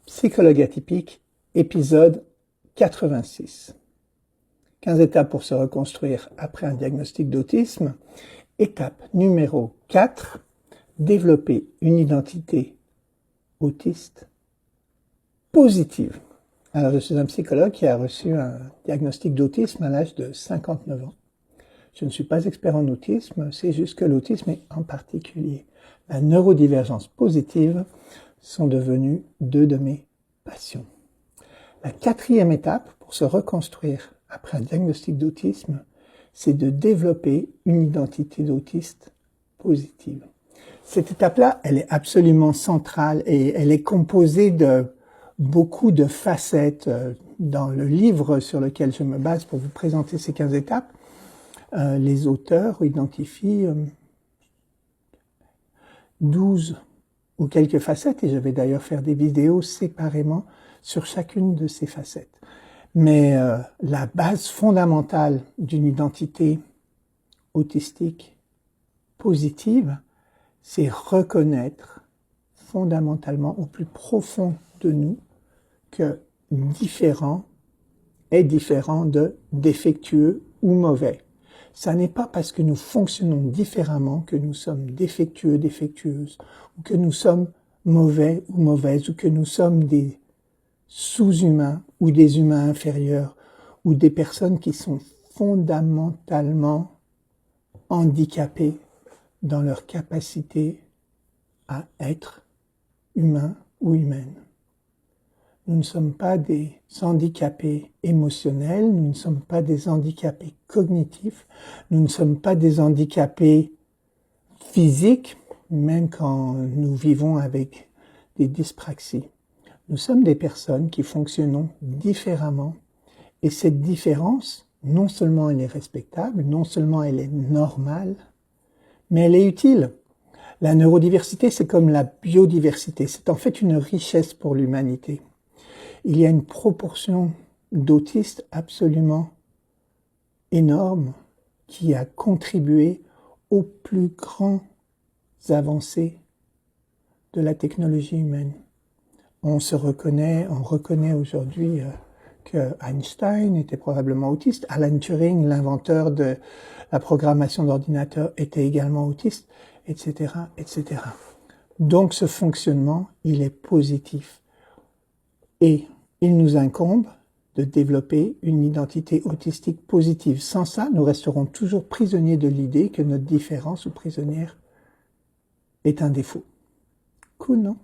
Psychologue atypique, épisode 86. 15 étapes pour se reconstruire après un diagnostic d'autisme. Étape numéro 4, développer une identité autiste positive. Alors, je suis un psychologue qui a reçu un diagnostic d'autisme à l'âge de 59 ans. Je ne suis pas expert en autisme, c'est juste que l'autisme et en particulier la neurodivergence positive sont devenus deux de mes passions. La quatrième étape pour se reconstruire après un diagnostic d'autisme, c'est de développer une identité d'autiste positive. Cette étape-là, elle est absolument centrale et elle est composée de beaucoup de facettes. Dans le livre sur lequel je me base pour vous présenter ces 15 étapes, les auteurs identifient 12 ou quelques facettes, et je vais d'ailleurs faire des vidéos séparément sur chacune de ces facettes. Mais la base fondamentale d'une identité autistique positive, c'est reconnaître fondamentalement au plus profond de nous que différent est différent de défectueux ou mauvais. Ça n'est pas parce que nous fonctionnons différemment que nous sommes défectueux, défectueuses, ou que nous sommes mauvais ou mauvaises, ou que nous sommes des sous-humains ou des humains inférieurs, ou des personnes qui sont fondamentalement handicapées dans leur capacité à être humains ou humaines. Nous ne sommes pas des handicapés émotionnels, nous ne sommes pas des handicapés cognitifs, nous ne sommes pas des handicapés physiques, même quand nous vivons avec des dyspraxies. Nous sommes des personnes qui fonctionnons différemment, et cette différence, non seulement elle est respectable, non seulement elle est normale, mais elle est utile. La neurodiversité, c'est comme la biodiversité, c'est en fait une richesse pour l'humanité. Il y a une proportion d'autistes absolument énorme qui a contribué aux plus grandes avancées de la technologie humaine. On reconnaît aujourd'hui que Einstein était probablement autiste, Alan Turing, l'inventeur de la programmation d'ordinateurs, était également autiste, etc., etc. Donc ce fonctionnement, il est positif. Et il nous incombe de développer une identité autistique positive. Sans ça, nous resterons toujours prisonniers de l'idée que notre différence ou prisonnière est un défaut. Cool, non ?